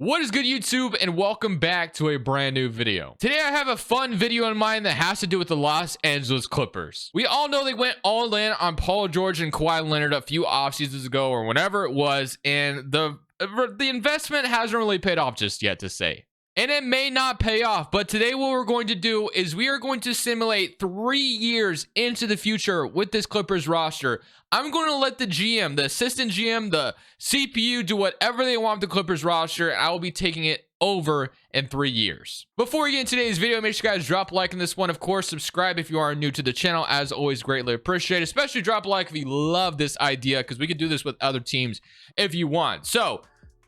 What is good, YouTube, and welcome back to a brand new video. Today I have a fun video in mind that has to do with the Los Angeles Clippers. We all know they went all in on Paul George and Kawhi Leonard a few off seasons ago or whenever it was, and the investment hasn't really paid off just yet, to say. And it may not pay off, but today what we're going to do is we are going to simulate 3 years into the future with this Clippers roster. I'm going to let the GM, the assistant GM, the CPU do whatever they want with the Clippers roster, and I will be taking it over in 3 years. Before we get into today's video, make sure you guys drop a like on this one. Of course, subscribe if you are new to the channel. As always, greatly appreciate it. Especially drop a like if you love this idea, because we could do this with other teams if you want. So,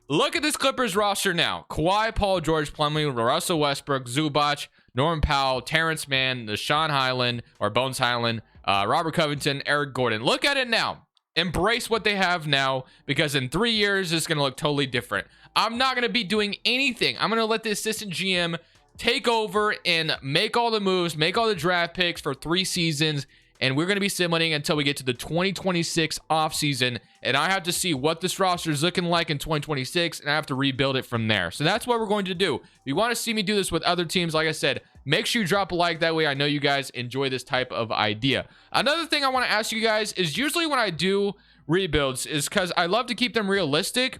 look at this Clippers roster now. Kawhi, Paul George, Plumlee, Russell Westbrook, Zubac, Norman Powell, Terrence Mann, Deshaun Highland, or Bones Highland, Robert Covington, Eric Gordon. Look at it now. Embrace what they have now, because in 3 years, it's going to look totally different. I'm not going to be doing anything. I'm going to let the assistant GM take over and make all the moves, make all the draft picks for 3 seasons. And we're going to be simulating until we get to the 2026 offseason. And I have to see what this roster is looking like in 2026. And I have to rebuild it from there. So that's what we're going to do. If you want to see me do this with other teams, like I said, make sure you drop a like. That way I know you guys enjoy this type of idea. Another thing I want to ask you guys is usually when I do rebuilds is because I love to keep them realistic.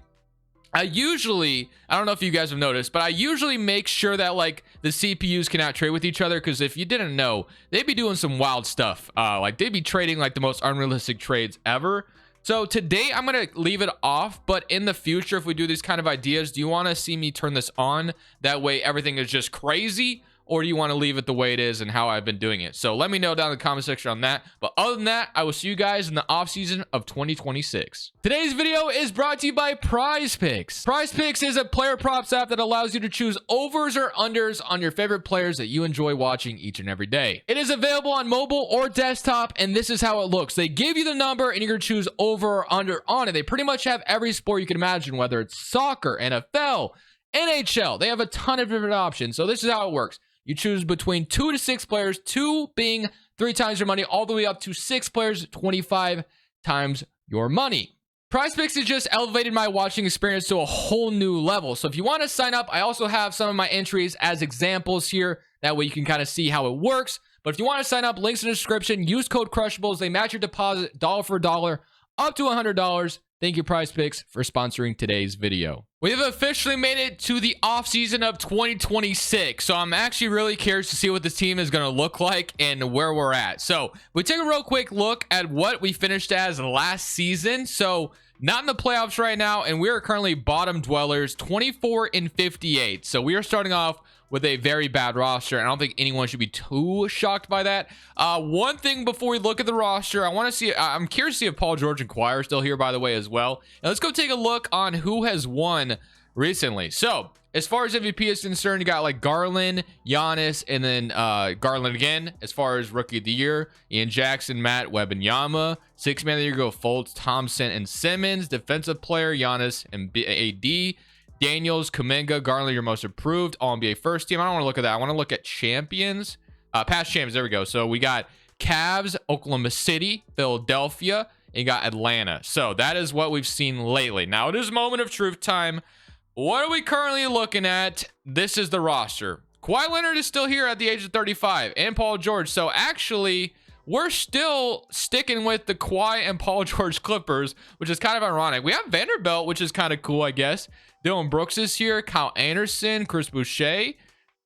I don't know if you guys have noticed, but I usually make sure that like the CPUs cannot trade with each other, because if you didn't know, they'd be doing some wild stuff. Like they'd be trading like the most unrealistic trades ever. So today I'm going to leave it off, but in the future, if we do these kind of ideas, do you want to see me turn this on? That way everything is just crazy. Or do you want to leave it the way it is and how I've been doing it? So let me know down in the comment section on that. But other than that, I will see you guys in the offseason of 2026. Today's video is brought to you by Prize Picks. Prize Picks is a player props app that allows you to choose overs or unders on your favorite players that you enjoy watching each and every day. It is available on mobile or desktop, and this is how it looks. They give you the number and you're going to choose over or under on it. They pretty much have every sport you can imagine, whether it's soccer, NFL, NHL. They have a ton of different options. So this is how it works. You choose between 2 to 6 players, 2 being 3 times your money, all the way up to 6 players, 25 times your money. PrizePicks has just elevated my watching experience to a whole new level. So if you want to sign up, I also have some of my entries as examples here. That way you can kind of see how it works. But if you want to sign up, links in the description. Use code Crushables. They match your deposit dollar for dollar up to $100. Thank you, PrizePicks, for sponsoring today's video. We have officially made it to the offseason of 2026. So I'm actually really curious to see what this team is going to look like and where we're at. So we take a real quick look at what we finished as last season. So not in the playoffs right now, and we are currently bottom dwellers, 24-58. So we are starting off with a very bad roster, and I don't think anyone should be too shocked by that. One thing before we look at the roster, I'm curious to see if Paul George and Kawhi are still here, by the way, as well. And let's go take a look on who has won recently. So as far as MVP is concerned, you got like Garland, Giannis, and then Garland again. As far as Rookie of the Year, Ian Jackson, Matt, Wembanyama. Sixth Man of the Year go Fultz, Thompson, and Simmons. Defensive Player, Giannis and AD. Daniels, Kuminga, Garland, your most improved. All-NBA first team. I don't want to look at that. I want to look at champions. Past champions. There we go. So we got Cavs, Oklahoma City, Philadelphia, and you got Atlanta. So that is what we've seen lately. Now it is moment of truth time. What are we currently looking at? This is the roster. Kawhi Leonard is still here at the age of 35, and Paul George. So actually, we're still sticking with the Kawhi and Paul George Clippers, which is kind of ironic. We have Vanderbilt, which is kind of cool, I guess. Dylan Brooks is here, Kyle Anderson, Chris Boucher.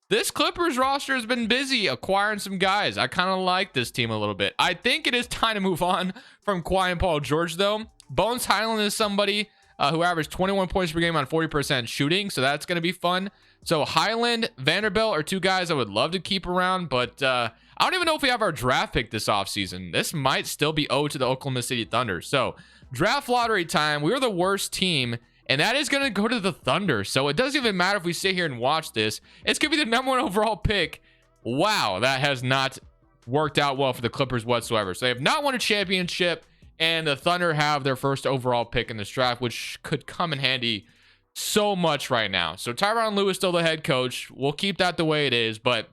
This Clippers roster has been busy acquiring some guys. I kind of like this team a little bit. I think it is time to move on from Kawhi and Paul George, though. Bones Highland is somebody who averaged 21 points per game on 40% shooting, so that's going to be fun. So Highland, Vanderbilt are 2 guys I would love to keep around, but I don't even know if we have our draft pick this offseason. This might still be owed to the Oklahoma City Thunder. So draft lottery time. We were the worst team, and that is going to go to the Thunder. So it doesn't even matter if we sit here and watch this. It's going to be the #1 overall pick. Wow, that has not worked out well for the Clippers whatsoever. So they have not won a championship, and the Thunder have their first overall pick in this draft, which could come in handy so much right now. So Tyronn Lue is still the head coach. We'll keep that the way it is, but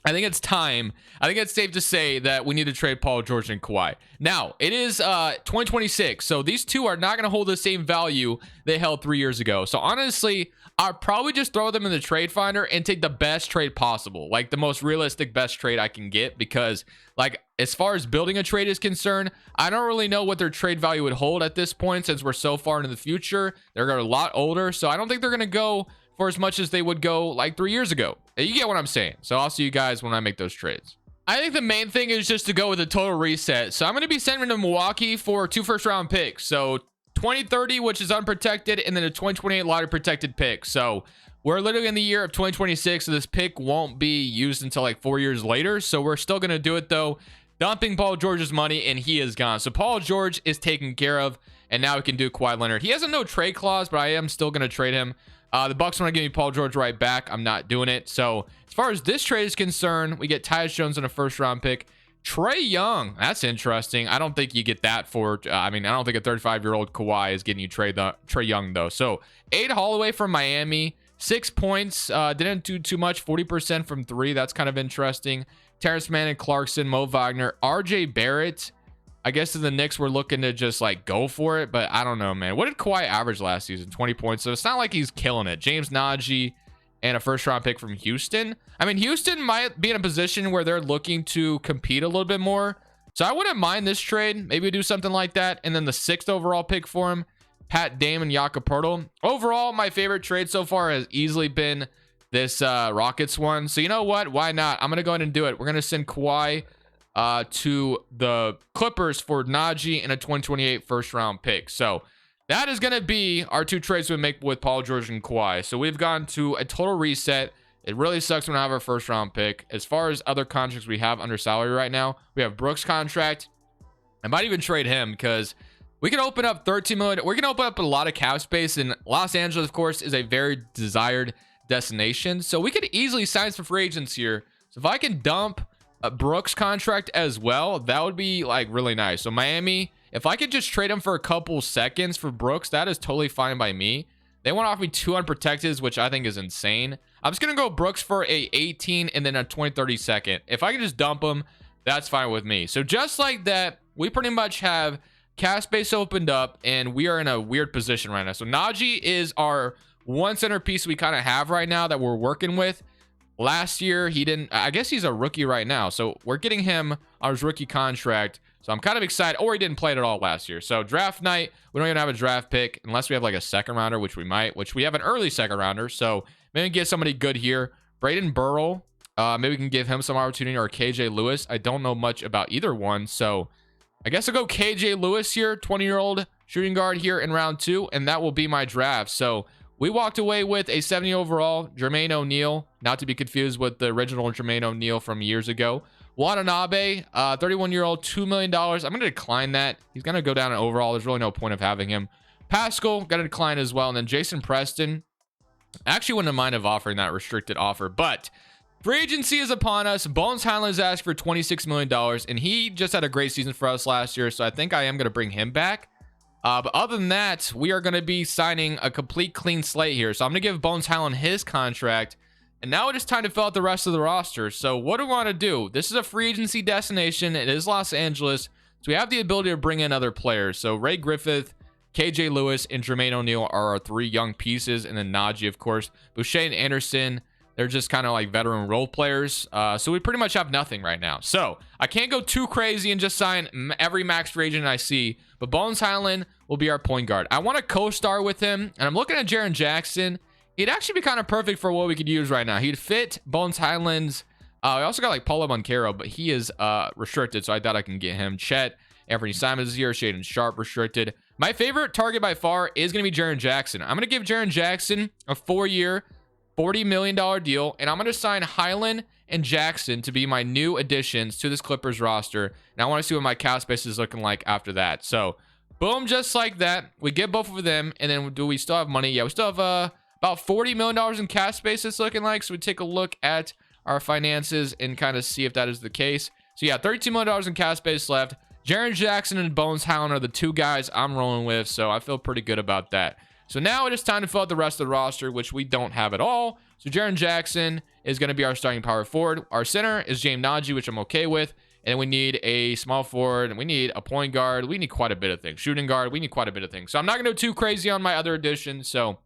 I think it's time. I think it's safe to say that we need to trade Paul George and Kawhi. Now, it is 2026, so these two are not going to hold the same value they held 3 years ago. So honestly, I'd probably just throw them in the trade finder and take the best trade possible, like the most realistic best trade I can get, because like as far as building a trade is concerned, I don't really know what their trade value would hold at this point since we're so far into the future. They're a lot older, so I don't think they're going to go for as much as they would go like 3 years ago. You get what I'm saying? So I'll see you guys when I make those trades. I think the main thing is just to go with a total reset. So I'm going to be sending to Milwaukee for 2 first-round picks. So 2030, which is unprotected, and then a 2028 lottery protected pick. So we're literally in the year of 2026, so this pick won't be used until like 4 years later. So we're still going to do it though, dumping Paul George's money, and he is gone. So Paul George is taken care of, and now we can do Kawhi Leonard. He has a no trade clause, but I am still going to trade him. The Bucks want to give me Paul George right back. I'm not doing it. So as far as this trade is concerned, we get Tyus Jones in a first-round pick. Trae Young, that's interesting. I don't think you get that for, I don't think a 35-year-old Kawhi is getting you Trae Young, though. So, Aid Holloway from Miami, 6 points. Didn't do too much, 40% from 3. That's kind of interesting. Terrence Mann and Clarkson, Mo Wagner, RJ Barrett. I guess in the Knicks, we're looking to just, like, go for it. But I don't know, man. What did Kawhi average last season? 20 points. So, it's not like he's killing it. James Najee and a first-round pick from Houston. Houston might be in a position where they're looking to compete a little bit more. So I wouldn't mind this trade. Maybe we do something like that. And then the 6th overall pick for him, Pat Damon, Jakob Poeltl. Overall, my favorite trade so far has easily been this Rockets one. So you know what? Why not? I'm going to go ahead and do it. We're going to send Kawhi to the Clippers for Najee and a 2028 first-round pick. So that is going to be our 2 trades we make with Paul George and Kawhi. So we've gone to a total reset. It really sucks when I have our first-round pick. As far as other contracts we have under salary right now, we have Brooks' contract. I might even trade him because we can open up 13 million. We're going to open up a lot of cap space. And Los Angeles, of course, is a very desired destination. So we could easily sign some free agents here. So if I can dump a Brooks' contract as well, that would be like really nice. So Miami, if I could just trade him for a couple seconds for Brooks, that is totally fine by me. They want to offer me 2 unprotected, which I think is insane. I'm just going to go Brooks for a 18 and then a 20-30 second. If I can just dump him, that's fine with me. So just like that, we pretty much have cap space opened up, and we are in a weird position right now. So Najee is our one centerpiece we kind of have right now that we're working with. Last year, he didn't, I guess he's a rookie right now. So we're getting him on his rookie contract. So I'm kind of excited. Or he didn't play it at all last year. So draft night, we don't even have a draft pick unless we have like a second rounder, which we might, which we have an early second rounder. So maybe get somebody good here. Braden Burrell, maybe we can give him some opportunity, or KJ Lewis. I don't know much about either one. So I guess I'll go KJ Lewis here, 20-year-old shooting guard here in round 2. And that will be my draft. So we walked away with a 70 overall, Jermaine O'Neal, not to be confused with the original Jermaine O'Neal from years ago. Watanabe, 31-year-old, $2 million. I'm going to decline that. He's going to go down in overall. There's really no point of having him. Pascal, got to decline as well. And then Jason Preston. I actually wouldn't mind of offering that restricted offer, but free agency is upon us. Bones Highland's asked for $26 million, and he just had a great season for us last year, so I think I am going to bring him back. But other than that, we are going to be signing a complete clean slate here. So I'm going to give Bones Highland his contract. And now it is time to fill out the rest of the roster. So what do we want to do? This is a free agency destination. It is Los Angeles. So we have the ability to bring in other players. So Ray Griffith, KJ Lewis, and Jermaine O'Neal are our 3 young pieces. And then Najee, of course. Boucher and Anderson, they're just kind of like veteran role players. So we pretty much have nothing right now. So I can't go too crazy and just sign every max free agent I see. But Bones Highland will be our point guard. I want to co-star with him. And I'm looking at Jaren Jackson. He'd actually be kind of perfect for what we could use right now. He'd fit Bones Highland's. We also got like Paulo Banchero, but he is restricted, so I doubt I can get him. Chet, Anthony Simons is here. Shaden Sharp restricted. My favorite target by far is going to be Jaren Jackson. I'm going to give Jaren Jackson a 4-year, $40 million deal, and I'm going to sign Highland and Jackson to be my new additions to this Clippers roster. And I want to see what my cap space is looking like after that. So, boom, just like that. We get both of them, and then do we still have money? Yeah, we still have about $40 million in cap space it's looking like. So we take a look at our finances and kind of see if that is the case. So yeah, $32 million in cap space left. Jaren Jackson and Bones Highland are the 2 guys I'm rolling with. So I feel pretty good about that. So now it is time to fill out the rest of the roster, which we don't have at all. So Jaren Jackson is going to be our starting power forward. Our center is James Najee, which I'm okay with. And we need a small forward, and we need a point guard. We need quite a bit of things. Shooting guard, we need quite a bit of things. So I'm not going to go too crazy on my other additions. So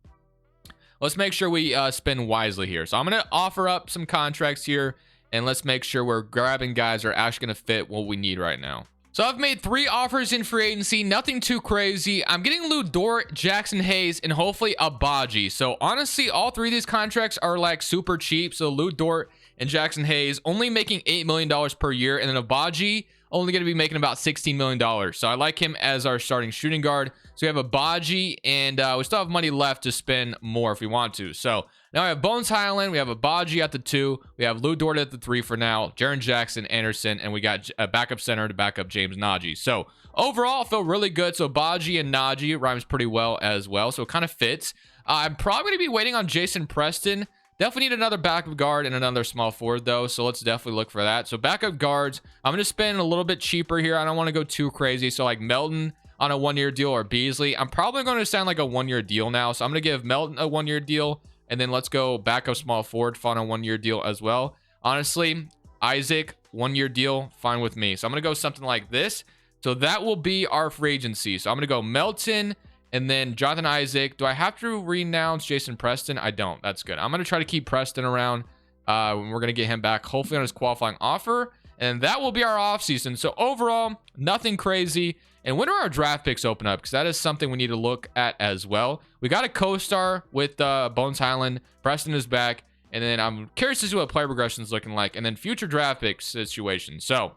let's make sure we spend wisely here. So I'm going to offer up some contracts here, and let's make sure we're grabbing guys that are actually going to fit what we need right now. So I've made 3 offers in free agency, nothing too crazy. I'm getting Lou Dort, Jackson Hayes, and hopefully Abaji. So honestly, all 3 of these contracts are like super cheap. So Lou Dort and Jackson Hayes only making $8 million per year, and then Abaji only going to be making about $16 million. So I like him as our starting shooting guard. So we have Abaji, and we still have money left to spend more if we want to. So now we have Bones Highland, we have Abaji at the 2, we have Lou Dort at the 3 for now, Jaren Jackson, Anderson, and we got a backup center to back up James Najee. So overall, I feel really good. So Abaji and Najee rhymes pretty well as well, so it kind of fits. I'm probably going to be waiting on Jason Preston. Definitely need another backup guard and another small forward, though, so let's definitely look for that. So backup guards, I'm going to spend a little bit cheaper here. I don't want to go too crazy. So like Melton on a 1-year deal, or Beasley. I'm probably going to sign like a 1-year deal now. So I'm going to give Melton a 1-year deal, and then let's go backup small forward, fun on a 1-year deal as well. Honestly, Isaac, 1-year deal, fine with me. So I'm going to go something like this. So that will be our free agency. So I'm going to go Melton, and then Jonathan Isaac. Do I have to renounce Jason Preston? I don't. That's good. I'm going to try to keep Preston around. We're going to get him back, hopefully on his qualifying offer. And that will be our offseason. So overall, nothing crazy. And when do our draft picks open up? Because that is something we need to look at as well. We got a co-star with Bones Highland. Preston is back. And then I'm curious to see what player progression is looking like. And then future draft pick situation. So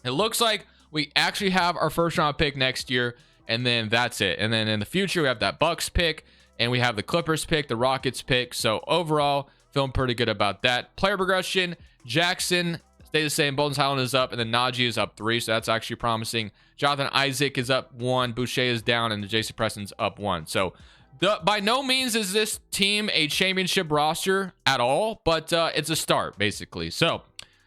it looks like we actually have our first round pick next year. And then that's it. And then in the future, we have that Bucks pick, and we have the Clippers pick, the Rockets pick. So overall, feeling pretty good about that. Player progression, Jackson stay the same. Bones Highland is up, and then Najee is up 3. So that's actually promising. Jonathan Isaac is up 1. Boucher is down, and Jason Preston's up 1. So by no means is this team a championship roster at all, but it's a start, basically. So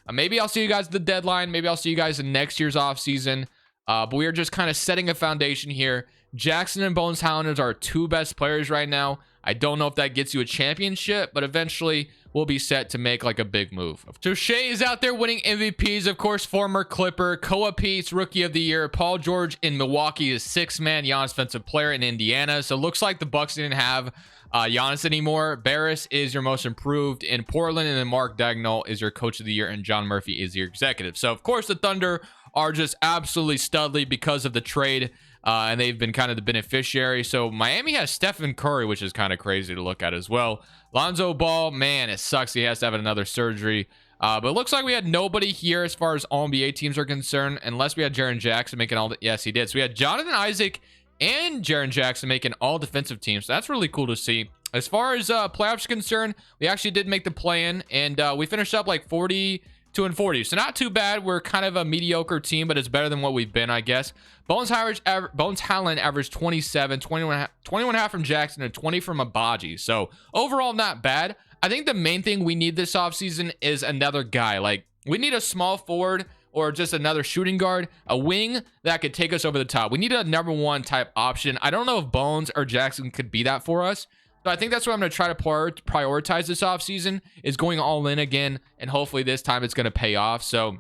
maybe I'll see you guys at the deadline. Maybe I'll see you guys in next year's offseason. But we are just kind of setting a foundation here. Jackson and Bones Highland are our 2 best players right now. I don't know if that gets you a championship, but eventually we'll be set to make like a big move. So Shea is out there winning MVPs, of course, former Clipper. Koa Pete's Rookie of the Year. Paul George in Milwaukee is 6th man Giannis Offensive Player in Indiana. So it looks like the Bucks didn't have Giannis anymore. Barris is your most improved in Portland, and then Mark Dagnall is your Coach of the Year, and John Murphy is your executive. So of course the Thunder are just absolutely studly because of the trade, and they've been kind of the beneficiary. So Miami has Stephen Curry, which is kind of crazy to look at as well. Lonzo Ball, man, it sucks he has to have another surgery. But it looks like we had nobody here as far as all NBA teams are concerned, unless we had Jaren Jackson making all the, yes, he did. So we had Jonathan Isaac and Jaren Jackson making all defensive teams. So that's really cool to see. As far as playoffs concerned, we actually did make the play-in, and we finished up like 42-40. So not too bad. We're kind of a mediocre team, but it's better than what we've been, I guess. Bones Highland averaged 27, 21.5 from Jackson, and 20 from Abaji. So overall, not bad. I think the main thing we need this offseason is another guy. Like, we need a small forward or just another shooting guard, a wing that could take us over the top. We need a number 1 type option. I don't know if Bones or Jackson could be that for us. So I think that's what I'm going to try to prioritize this offseason, is going all in again, and hopefully this time it's going to pay off. So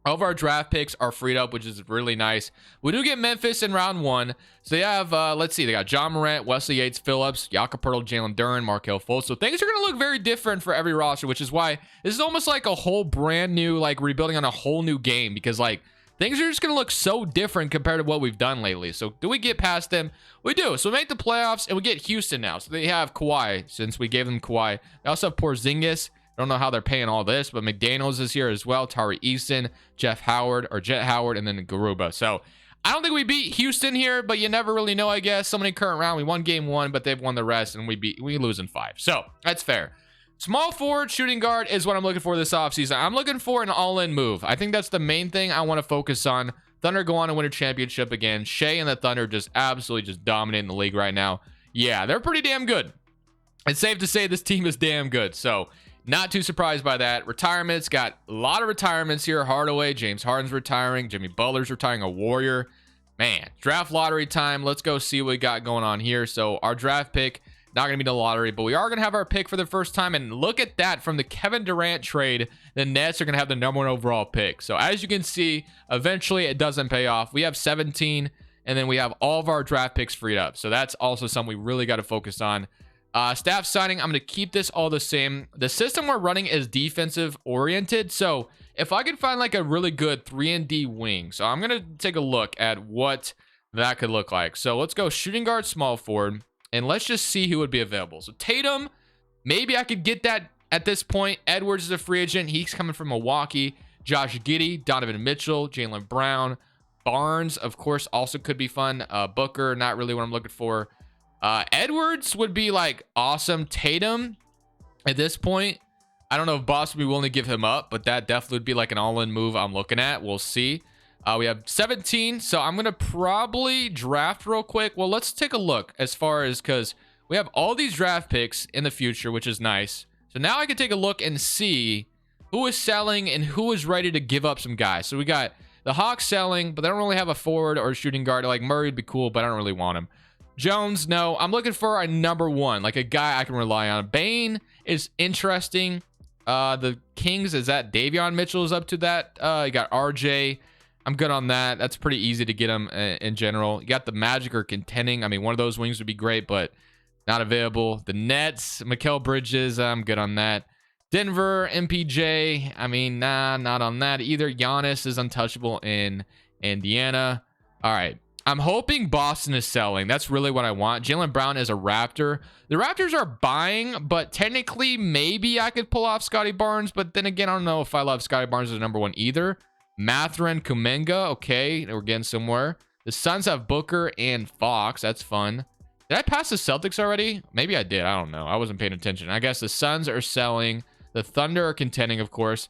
all of our draft picks are freed up, which is really nice. We do get Memphis in round 1. So they have, let's see, they got John Morant, Wesley Yates, Phillips, Jakob Poeltl, Jalen Duren, Markelle Fultz. So things are going to look very different for every roster, which is why this is almost like a whole brand new, like rebuilding on a whole new game, because like things are just going to look so different compared to what we've done lately. So do we get past them? We do. So we make the playoffs, and we get Houston now. So they have Kawhi, since we gave them Kawhi. They also have Porzingis. I don't know how they're paying all this, but McDaniels is here as well. Tari Eason, Jet Howard, and then Garuba. So I don't think we beat Houston here, but you never really know, I guess. So many current round. We won game 1, but they've won the rest, and we lose in 5. So that's fair. Small forward, shooting guard is what I'm looking for this offseason. I'm looking for an all-in move. I think that's the main thing I want to focus on. Thunder go on and win a championship again. Shea and the Thunder just absolutely just dominating the league right now. Yeah, they're pretty damn good. It's safe to say this team is damn good. So not too surprised by that. Retirements, got a lot of retirements here. Hardaway, James Harden's retiring. Jimmy Butler's retiring, a Warrior. Man, draft lottery time. Let's go see what we got going on here. So our draft pick, not going to be the lottery, but we are going to have our pick for the first time. And look at that, from the Kevin Durant trade, the Nets are going to have the number 1 overall pick. So as you can see, eventually it doesn't pay off. We have 17, and then we have all of our draft picks freed up. So that's also something we really got to focus on. Staff signing, I'm going to keep this all the same. The system we're running is defensive oriented. So if I could find like a really good 3-and-D wing. So I'm going to take a look at what that could look like. So let's go shooting guard, small forward, and let's just see who would be available. So Tatum, maybe I could get that at this point. Edwards is a free agent. He's coming from Milwaukee. Josh Giddey, Donovan Mitchell, Jaylen Brown. Barnes, of course, also could be fun. Booker, not really what I'm looking for. Edwards would be like awesome. Tatum, at this point, I don't know if Boston would be willing to give him up, but that definitely would be like an all-in move I'm looking at. We'll see. We have 17, so I'm going to probably draft real quick. Well, let's take a look as far as, because we have all these draft picks in the future, which is nice. So now I can take a look and see who is selling and who is ready to give up some guys. So we got the Hawks selling, but they don't really have a forward or a shooting guard. Like Murray would be cool, but I don't really want him. Jones, no. I'm looking for a number one, like a guy I can rely on. Bane is interesting. The Kings, is that Davion Mitchell is up to that. You got RJ. I'm good on that. That's pretty easy to get him in general. You got the Magic or contending. I mean, one of those wings would be great, but not available. The Nets, Mikal Bridges, I'm good on that. Denver, MPJ, I mean, nah, not on that either. Giannis is untouchable in Indiana. All right. I'm hoping Boston is selling. That's really what I want. Jaylen Brown is a Raptor. The Raptors are buying, but technically maybe I could pull off Scotty Barnes, but then again, I don't know if I love Scotty Barnes as number one either. Mathurin, Kuminga, okay, we're getting somewhere. The Suns have Booker and Fox. That's fun. Did I pass the Celtics already? Maybe I did. I don't know. I wasn't paying attention. I guess the Suns are selling. The Thunder are contending, of course.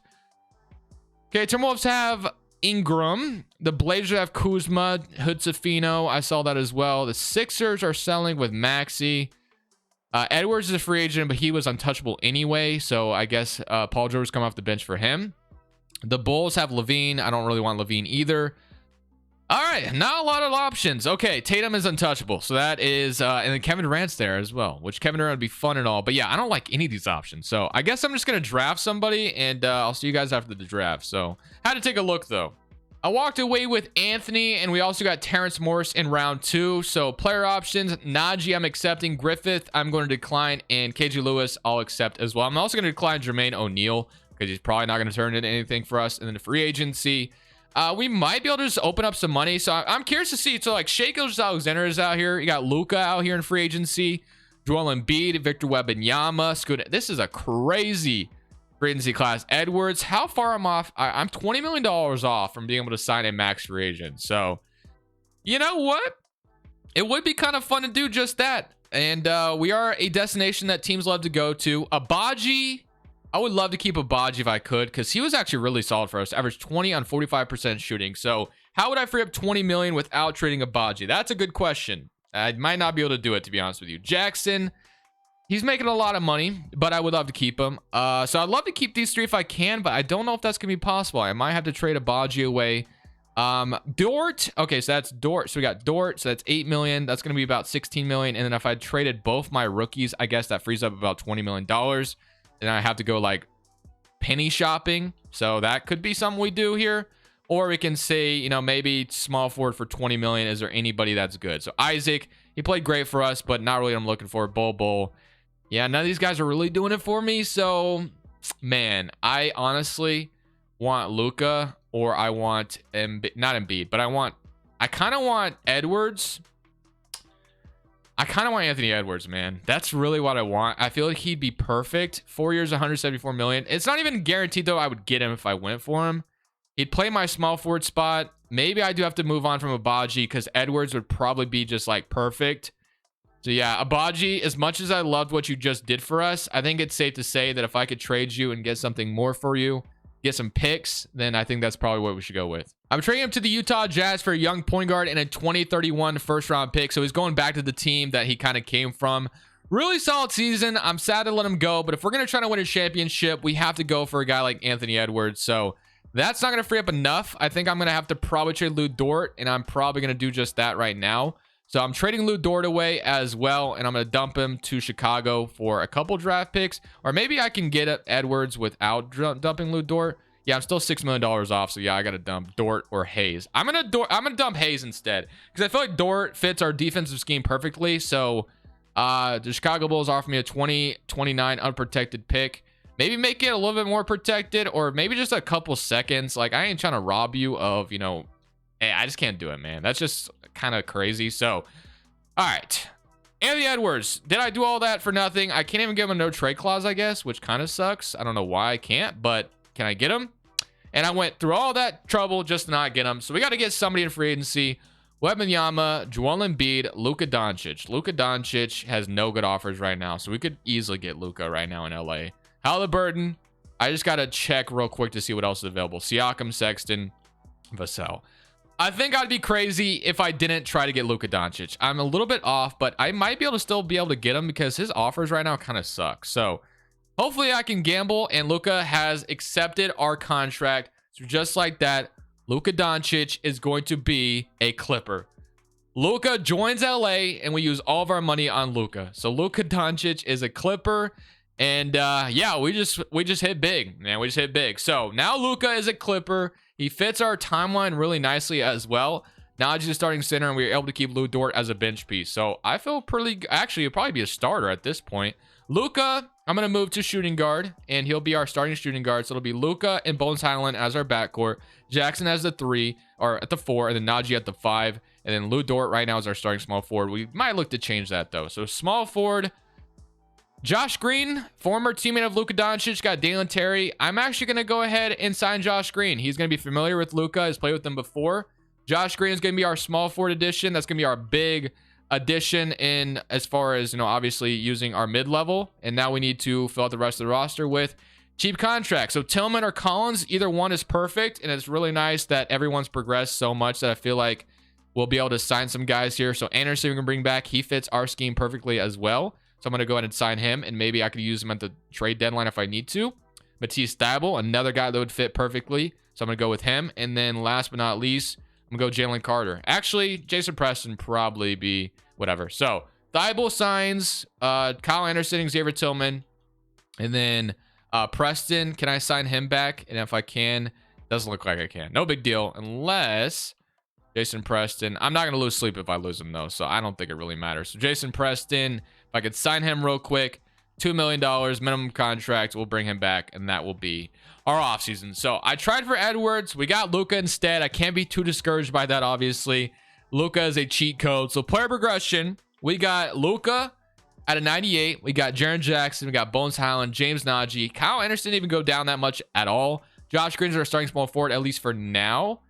Okay, Timberwolves have Ingram. The Blazers have Kuzma, Hudsafino. I saw that as well. The Sixers are selling with Maxey. Edwards is a free agent, but he was untouchable anyway. So I guess Paul George coming off the bench for him. The Bulls have Levine. I don't really want Levine either. All right, not a lot of options. Okay, Tatum is untouchable. So that is, and then Kevin Durant's there as well, which Kevin Durant would be fun and all. But yeah, I don't like any of these options. So I guess I'm just going to draft somebody, and I'll see you guys after the draft. So had to take a look, though. I walked away with Anthony, and we also got Terrence Morris in round 2. So player options, Najee, I'm accepting. Griffith, I'm going to decline. And KG Lewis, I'll accept as well. I'm also going to decline Jermaine O'Neal because he's probably not going to turn into anything for us. And then the free agency, we might be able to just open up some money. So I'm curious to see. So like Shai Gilgeous-Alexander is out here. You got Luka out here in free agency. Joel Embiid, Victor Wembanyama. Scoot. This is a crazy free agency class. Edwards, how far I'm off? I'm $20 million off from being able to sign a max free agent. So you know what? It would be kind of fun to do just that. And we are a destination that teams love to go to. Abaji, I would love to keep Abaji if I could, because he was actually really solid for us. Averaged 20 on 45% shooting. So how would I free up 20 million without trading Abaji? That's a good question. I might not be able to do it, to be honest with you. Jackson, he's making a lot of money, but I would love to keep him. So I'd love to keep these three if I can, but I don't know if that's gonna be possible. I might have to trade Abaji away. Dort, okay, so that's Dort. So we got Dort, so that's 8 million. That's gonna be about 16 million. And then if I traded both my rookies, I guess that frees up about $20 million. And I have to go like penny shopping. So that could be something we do here. Or we can say, you know, maybe small forward for 20 million. Is there anybody that's good? So Isaac, he played great for us, but not really what I'm looking for. Bol. Yeah, none of these guys are really doing it for me. So, man, I honestly want Luka, or I want not Embiid, but I kind of want Edwards. I kind of want Anthony Edwards, man. That's really what I want. I feel like he'd be perfect. 4 years, 174 million. It's not even guaranteed, though, I would get him if I went for him. He'd play my small forward spot. Maybe I do have to move on from Abaji, because Edwards would probably be just like perfect. So yeah, Abaji, as much as I loved what you just did for us, I think it's safe to say that if I could trade you and get something more for you, get some picks, then I think that's probably what we should go with. I'm trading him to the Utah Jazz for a young point guard and a 2031 first round pick. So he's going back to the team that he kind of came from. Really solid season. I'm sad to let him go, but if we're going to try to win a championship, we have to go for a guy like Anthony Edwards. So that's not going to free up enough. I think I'm going to have to probably trade Lou Dort, and I'm probably going to do just that right now. So I'm trading Lou Dort away as well, and I'm going to dump him to Chicago for a couple draft picks. Or maybe I can get Edwards without dumping Lou Dort. Yeah, I'm still $6 million off, so yeah, I got to dump Dort or Hayes. I'm gonna dump Hayes instead, because I feel like Dort fits our defensive scheme perfectly. So The Chicago Bulls offer me a 2029 unprotected pick. Maybe make it a little bit more protected, or maybe just a couple seconds. Like, I ain't trying to rob you of, you know, hey, I just can't do it, man. That's just kind of crazy. So, all right. Anthony Edwards, did I do all that for nothing? I can't even give him a no trade clause, I guess, which kind of sucks. I don't know why I can't, but can I get him? And I went through all that trouble just to not get him. So we got to get somebody in free agency. Wembanyama, Joel Embiid, Luka Doncic. Luka Doncic has no good offers right now, so we could easily get Luka right now in LA. Halliburton, I just got to check real quick to see what else is available. Siakam, Sexton, Vassell. I think I'd be crazy if I didn't try to get Luka Doncic. I'm a little bit off, but I might be able to still be able to get him because his offers right now kind of suck. So hopefully I can gamble, and Luka has accepted our contract. So just like that, Luka Doncic is going to be a Clipper. Luka joins LA, and we use all of our money on Luka. So Luka Doncic is a Clipper, and yeah, we just hit big, man. We just hit big. So now Luka is a Clipper. He fits our timeline really nicely as well. Now he's a starting center, and we were able to keep Lou Dort as a bench piece. So I feel pretty, actually, he'll probably be a starter at this point. Luka, I'm going to move to shooting guard, and he'll be our starting shooting guard. So it'll be Luka and Bones Highland as our backcourt. Jackson as the 3, or at the 4, and then Najee at the 5. And then Lou Dort right now is our starting small forward. We might look to change that, though. So small forward, Josh Green, former teammate of Luka Doncic, got Dalen Terry. I'm actually going to go ahead and sign Josh Green. He's going to be familiar with Luka. He's played with him before. Josh Green is going to be our small forward addition. That's going to be our big addition in as far as, you know, obviously using our mid-level. And now we need to fill out the rest of the roster with cheap contracts. So Tillman or Collins, either one is perfect. And it's really nice that everyone's progressed so much that I feel like we'll be able to sign some guys here. So Anderson we can bring back. He fits our scheme perfectly as well. So I'm going to go ahead and sign him, and maybe I could use him at the trade deadline if I need to. Matisse Thybulle, another guy that would fit perfectly. So I'm going to go with him. And then last but not least, I'm going to go Jalen Carter. Actually, Jason Preston probably be whatever. So Thybulle signs Kyle Anderson, Xavier Tillman. And then Preston, can I sign him back? And if I can, doesn't look like I can. No big deal. Unless Jason Preston, I'm not going to lose sleep if I lose him, though. So I don't think it really matters. So Jason Preston, if I could sign him real quick, $2 million minimum contract, we'll bring him back, and that will be our offseason. So I tried for Edwards. We got Luka instead. I can't be too discouraged by that, obviously. Luka is a cheat code. So player progression, we got Luka at a 98. We got Jaren Jackson. We got Bones Highland, James Najee. Kyle Anderson didn't even go down that much at all. Josh Green's our starting small forward, at least for now.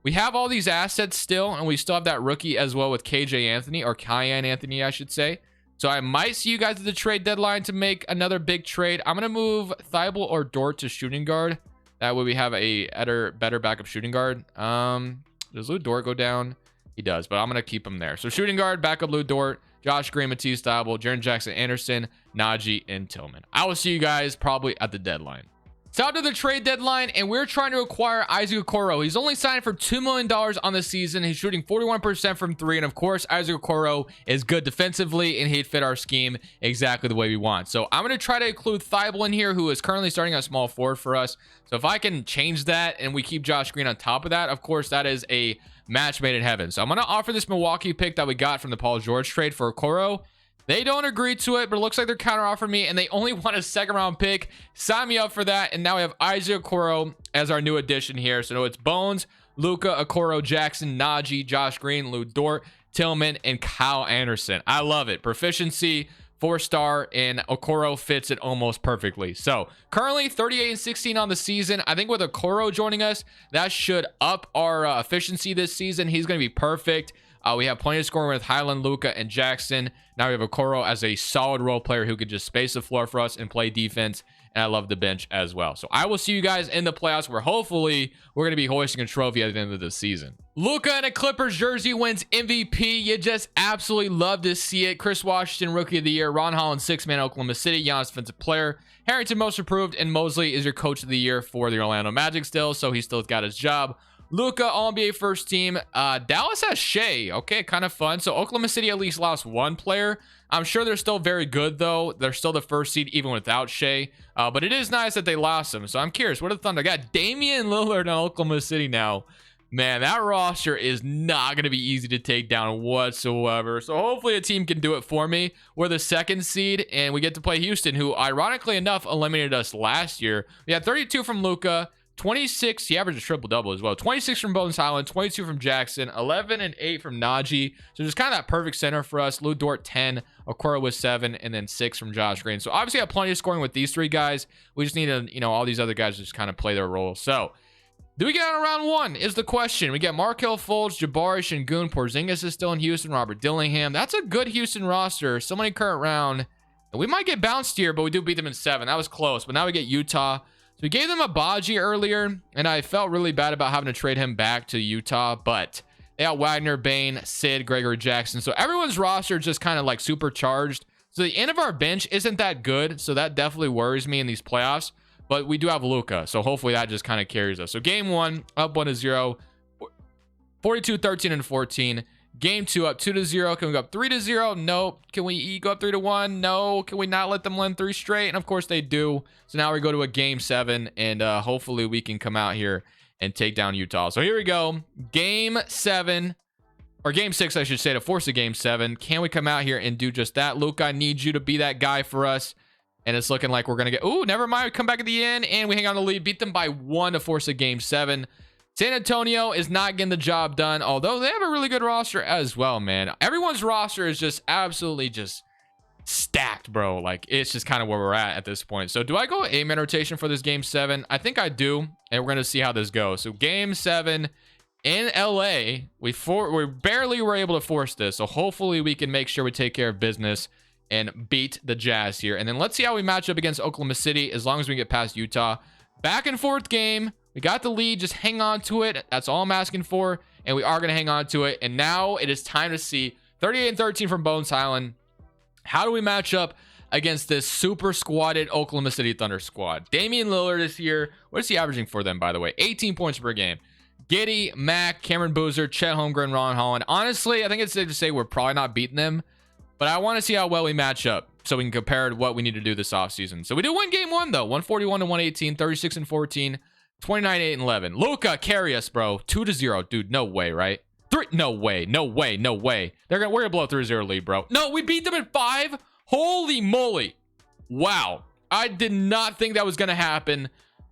We have all these assets still, and we still have that rookie as well with KJ Anthony, or Kyan Anthony, I should say. So I might see you guys at the trade deadline to make another big trade. I'm going to move Thybulle or Dort to shooting guard. That way we have a better backup shooting guard. Does Lou Dort go down? He does, but I'm going to keep him there. So shooting guard, backup Lou Dort, Josh Green, Matisse Thybulle, Jaren Jackson, Anderson, Najee, and Tillman. I will see you guys probably at the deadline. It's out to the trade deadline, and we're trying to acquire Isaac Okoro. He's only signed for $2 million on the season. He's shooting 41% from 3, and of course, Isaac Okoro is good defensively, and he'd fit our scheme exactly the way we want. So I'm going to try to include Thybulle in here, who is currently starting at small forward for us. So if I can change that, and we keep Josh Green on top of that, of course, that is a match made in heaven. So I'm going to offer this Milwaukee pick that we got from the Paul George trade for Okoro. They don't agree to it, but it looks like they're counter-offering me, and they only want a second-round pick. Sign me up for that, and now we have Isaac Okoro as our new addition here. So it's Bones, Luka, Okoro, Jackson, Najee, Josh Green, Lou Dort, Tillman, and Kyle Anderson. I love it. Proficiency, 4-star, and Okoro fits it almost perfectly. So currently 38-16 on the season. I think with Okoro joining us, that should up our efficiency this season. He's going to be perfect. We have plenty of scoring with Highland, Luka, and Jackson. Now we have Okoro as a solid role player who could just space the floor for us and play defense. And I love the bench as well. So I will see you guys in the playoffs, where hopefully we're going to be hoisting a trophy at the end of the season. Luka in a Clippers jersey wins MVP. You just absolutely love to see it. Chris Washington, Rookie of the Year. Ron Holland, 6-man Oklahoma City. Giannis, Defensive Player. Harrington, Most Improved. And Mosley is your Coach of the Year for the Orlando Magic still. So he still got his job. Luka, All-NBA first team. Dallas has Shea. Okay, kind of fun. So Oklahoma City at least lost one player. I'm sure they're still very good, though. They're still the first seed even without Shea. But it is nice that they lost him. So I'm curious. What are the Thunder? I got Damian Lillard in Oklahoma City now. Man, that roster is not going to be easy to take down whatsoever. So hopefully a team can do it for me. We're the 2nd seed, and we get to play Houston, who ironically enough eliminated us last year. We had 32 from Luka, 26. He averaged a triple-double as well. 26 from Bones Highland, 22 from Jackson, 11 and 8 from Najee. So just kind of that perfect center for us. Lou Dort, 10. Okoro was 7, and then 6 from Josh Green. So obviously I have plenty of scoring with these 3 guys. We just need to, all these other guys just kind of play their role. So do we get on round 1 is the question. We get Markelle Fultz, Jabari, Şengün, Porzingis is still in Houston, Robert Dillingham. That's a good Houston roster. So many current round. We might get bounced here, but we do beat them in 7. That was close. But now we get Utah. So we gave them a Baji earlier, and I felt really bad about having to trade him back to Utah. But they got Wagner, Bane, Sid, Gregory Jackson. So everyone's roster is just kind of like supercharged. So the end of our bench isn't that good. So that definitely worries me in these playoffs. But we do have Luka, so hopefully that just kind of carries us. So game 1, up 1-0, 42, 13, and 14. Game 2, up 2-0. Can we go up 3-0? Nope. Can we go up 3-1? No. Can we not let them win 3 straight? And of course they do. So now we go to a game 7, and hopefully we can come out here and take down Utah. So here we go. Game 7, or game 6, I should say, to force a game 7. Can we come out here and do just that? Luka, I need you to be that guy for us. And it's looking like we're going to get... Ooh, never mind. We come back at the end, and we hang on the lead. Beat them by 1 to force a game 7. San Antonio is not getting the job done, although they have a really good roster as well, man. Everyone's roster is just absolutely just stacked, bro. Like, it's just kind of where we're at this point. So do I go 8-man rotation for this game 7? I think I do, and we're going to see how this goes. So game 7 in LA, we barely were able to force this. So hopefully we can make sure we take care of business and beat the Jazz here. And then let's see how we match up against Oklahoma City as long as we get past Utah. Back and forth game. We got the lead. Just hang on to it. That's all I'm asking for. And we are going to hang on to it. And now it is time to see 38 and 13 from Bones Highland. How do we match up against this super squatted Oklahoma City Thunder squad? Damian Lillard is here. What is he averaging for them, by the way? 18 points per game. Giddey, Mack, Cameron Boozer, Chet Holmgren, Ron Holland. Honestly, I think it's safe to say we're probably not beating them. But I want to see how well we match up so we can compare to what we need to do this offseason. So we do win game 1, though. 141 to 118, 36 and 14, 29, 8 and 11. Luka, carry us, bro. 2-0. Dude, no way, right? 3. No way. No way. No way. We're gonna blow a 3-0 lead, bro. No, we beat them at 5. Holy moly. Wow. I did not think that was going to happen.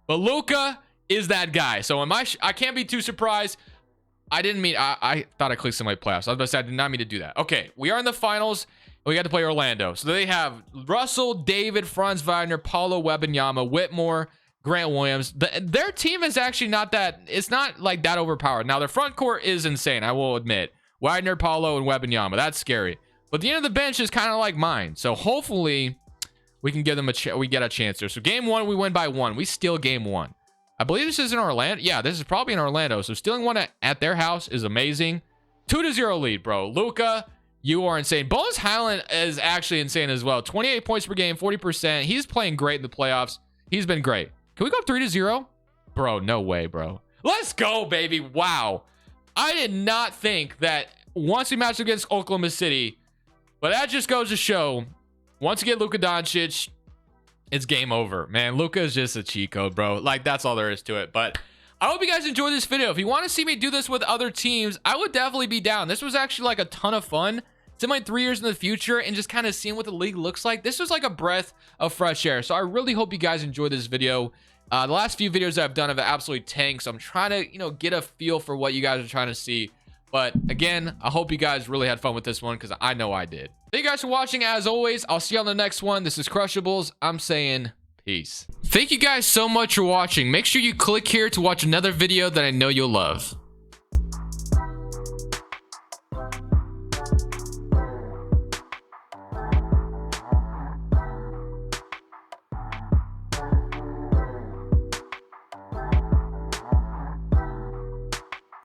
But Luka is that guy. So I can't be too surprised. I didn't mean... I thought I clicked some playoffs. I was about to say I did not mean to do that. Okay, we are in the finals. We got to play Orlando. So they have Russell, David, Franz Wagner, Paulo Wembanyama, Whitmore, Grant Williams. Their team is actually not that... It's not like that overpowered. Now, their front court is insane, I will admit. Wagner, Paulo, and Wembanyama. That's scary. But the end of the bench is kind of like mine. So hopefully we can give them we get a chance there. So game 1, we win by 1. We steal game 1. I believe this is in Orlando. Yeah, this is probably in Orlando. So stealing 1 at their house is amazing. 2-0 lead, bro. Luka, you are insane. Bones Highland is actually insane as well. 28 points per game, 40%. He's playing great in the playoffs. He's been great. Can we go up 3-0? Bro, no way, bro. Let's go, baby. Wow. I did not think that once we matched against Oklahoma City, but that just goes to show, once you get Luka Doncic, it's game over, man. Luka is just a cheat code, bro. Like, that's all there is to it. But I hope you guys enjoyed this video. If you want to see me do this with other teams, I would definitely be down. This was actually like a ton of fun. It's in my 3 years in the future and just kind of seeing what the league looks like. This was like a breath of fresh air. So I really hope you guys enjoyed this video. The last few videos I've done have absolutely tanked. So I'm trying to, get a feel for what you guys are trying to see. But again, I hope you guys really had fun with this one because I know I did. Thank you guys for watching. As always, I'll see you on the next one. This is Crushables. I'm saying peace. Thank you guys so much for watching. Make sure you click here to watch another video that I know you'll love.